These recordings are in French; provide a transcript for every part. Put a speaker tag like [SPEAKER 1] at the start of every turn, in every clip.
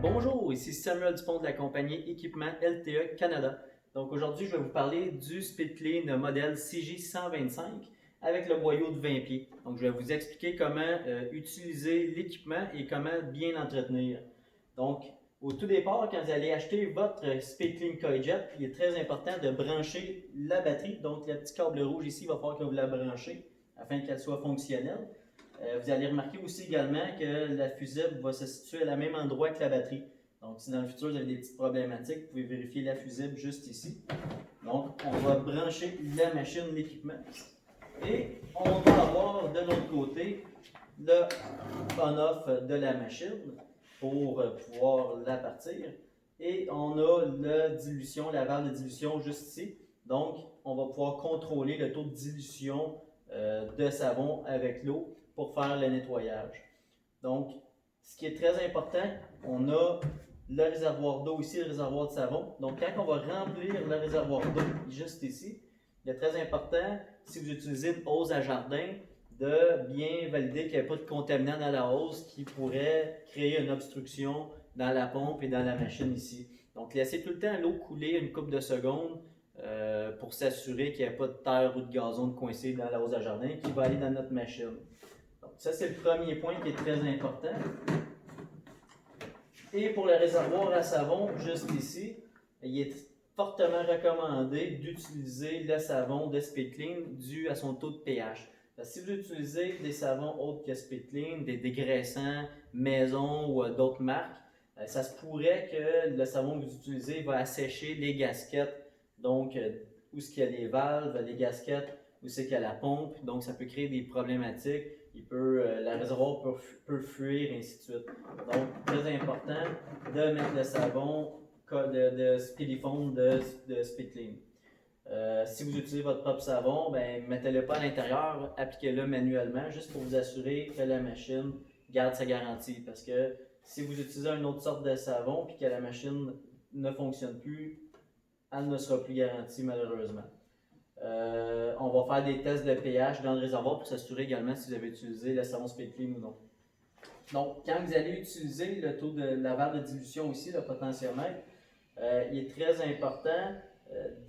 [SPEAKER 1] Bonjour, ici Samuel Dupont de la compagnie Équipement LTE Canada. Donc aujourd'hui, je vais vous parler du Speed Clean modèle CJ125 avec le boyau de 20 pieds. Donc je vais vous expliquer comment utiliser l'équipement et comment bien l'entretenir. Donc au tout départ, quand vous allez acheter votre Speed Clean CoilJet, il est très important de brancher la batterie. Donc le petit câble rouge ici, il va falloir que vous la branchez afin qu'elle soit fonctionnelle. Vous allez remarquer aussi également que la fusible va se situer à la même endroit que la batterie. Donc, si dans le futur vous avez des petites problématiques, vous pouvez vérifier la fusible juste ici. Donc, on va brancher la machine, l'équipement. Et on va avoir de l'autre côté le on-off de la machine pour pouvoir la partir. Et on a la dilution, la valve de dilution juste ici. Donc, on va pouvoir contrôler le taux de dilution de savon avec l'eau pour faire le nettoyage. Donc, ce qui est très important, on a le réservoir d'eau ici, le réservoir de savon. Donc, quand on va remplir le réservoir d'eau juste ici, il est très important, si vous utilisez une hose à jardin, de bien valider qu'il n'y a pas de contaminant dans la hose qui pourrait créer une obstruction dans la pompe et dans la machine ici. Donc, laissez tout le temps l'eau couler une couple de secondes pour s'assurer qu'il n'y a pas de terre ou de gazon coincé dans la hose à jardin qui va aller dans notre machine. Donc, ça, c'est le premier point qui est très important. Et pour le réservoir à savon, juste ici, il est fortement recommandé d'utiliser le savon de Speed Clean dû à son taux de pH. Si vous utilisez des savons autres que Speed Clean, des dégraissants maison ou d'autres marques, ça se pourrait que le savon que vous utilisez va assécher les gasquettes, donc où est-ce qu'il y a les valves, les gasquettes, où c'est qu'il y a la pompe, donc ça peut créer des problématiques. La réservoir peut fuir, et ainsi de suite. Donc, très important de mettre le savon de Speedifoam de Speed Clean. Si vous utilisez votre propre savon, ben, mettez-le pas à l'intérieur, appliquez-le manuellement, juste pour vous assurer que la machine garde sa garantie. Parce que si vous utilisez une autre sorte de savon et que la machine ne fonctionne plus, elle ne sera plus garantie malheureusement. On va faire des tests de pH dans le réservoir pour s'assurer également si vous avez utilisé le savon Speed Clean ou non. Donc, quand vous allez utiliser le taux de la valve de dilution ici, le potentiomètre, il est très important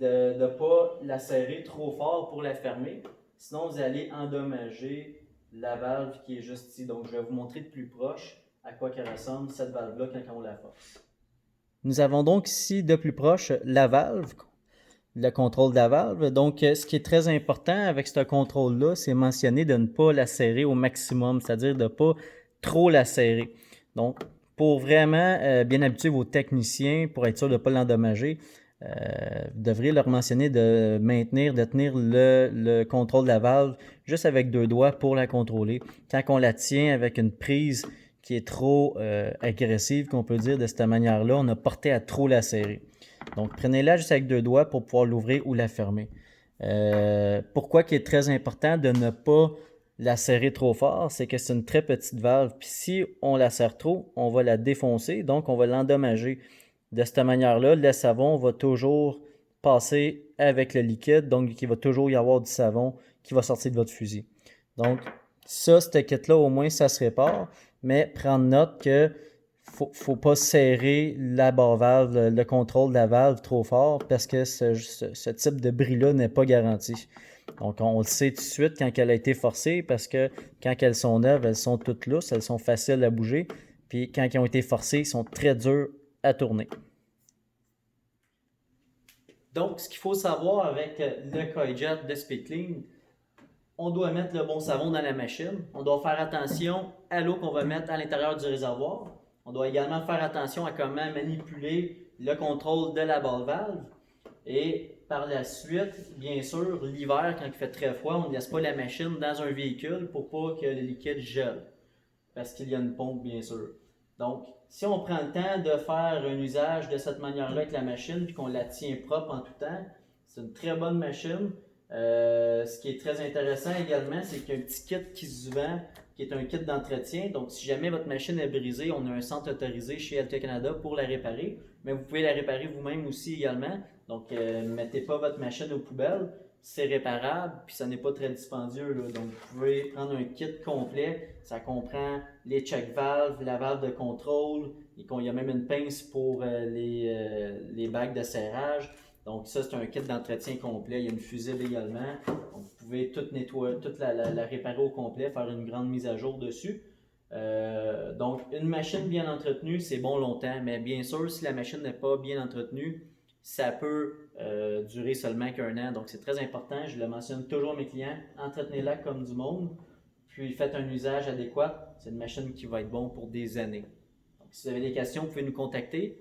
[SPEAKER 1] de ne pas la serrer trop fort pour la fermer. Sinon, vous allez endommager la valve qui est juste ici. Donc, je vais vous montrer de plus proche à quoi qu'elle ressemble cette valve-là quand on la force. Nous avons donc ici de plus proche la valve, le contrôle de la valve. Donc, ce qui est très important avec ce contrôle-là, c'est mentionner de ne pas la serrer au maximum, c'est-à-dire de ne pas trop la serrer. Donc, pour vraiment bien habituer vos techniciens, pour être sûr de ne pas l'endommager, vous devriez leur mentionner de tenir le contrôle de la valve juste avec 2 doigts pour la contrôler. Quand on la tient avec une prise qui est trop agressive, qu'on peut dire de cette manière-là, on a porté à trop la serrer. Donc, prenez-la juste avec 2 doigts pour pouvoir l'ouvrir ou la fermer. Pourquoi il est très important de ne pas la serrer trop fort, c'est que c'est une très petite valve. Puis si on la serre trop, on va la défoncer, donc on va l'endommager. De cette manière-là, le savon va toujours passer avec le liquide, donc il va toujours y avoir du savon qui va sortir de votre fusil. Donc, ça, cette kit-là, au moins, ça se répare, mais prendre note que faut pas serrer la barre valve, le contrôle de la valve trop fort parce que ce type de bris-là n'est pas garanti. Donc, on le sait tout de suite quand elle a été forcée parce que quand elles sont neuves, elles sont toutes lousses, elles sont faciles à bouger. Puis quand elles ont été forcées, ils sont très durs à tourner. Donc, ce qu'il faut savoir avec le CoilJet de Speed Clean, on doit mettre le bon savon dans la machine. On doit faire attention à l'eau qu'on va mettre à l'intérieur du réservoir. On doit également faire attention à comment manipuler le contrôle de la balle valve. Et par la suite, bien sûr, l'hiver, quand il fait très froid, on ne laisse pas la machine dans un véhicule pour pas que le liquide gèle. Parce qu'il y a une pompe, bien sûr. Donc, si on prend le temps de faire un usage de cette manière-là avec la machine, puis qu'on la tient propre en tout temps, c'est une très bonne machine. Ce qui est très intéressant également, c'est qu'il y a un petit kit qui se vend, qui est un kit d'entretien. Donc, si jamais votre machine est brisée, on a un centre autorisé chez LTE Canada pour la réparer. Mais vous pouvez la réparer vous-même aussi également. Donc, ne mettez pas votre machine aux poubelles. c'est réparable, puis ça n'est pas très dispendieux, là. Donc, vous pouvez prendre un kit complet. Ça comprend les check valves, la valve de contrôle. Il y a même une pince pour les bagues de serrage. Donc, ça, c'est un kit d'entretien complet. Il y a une fusible également. Donc, vous pouvez tout nettoyer, toute la réparer au complet, faire une grande mise à jour dessus. Donc, une machine bien entretenue, c'est bon longtemps. Mais bien sûr, si la machine n'est pas bien entretenue, ça peut durer seulement qu'un an. Donc, c'est très important. Je le mentionne toujours à mes clients. Entretenez-la comme du monde. Puis, faites un usage adéquat. C'est une machine qui va être bonne pour des années. Donc, si vous avez des questions, vous pouvez nous contacter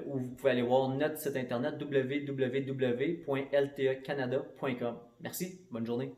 [SPEAKER 1] ou vous pouvez aller voir notre site internet www.ltecanada.com. Merci. Bonne journée.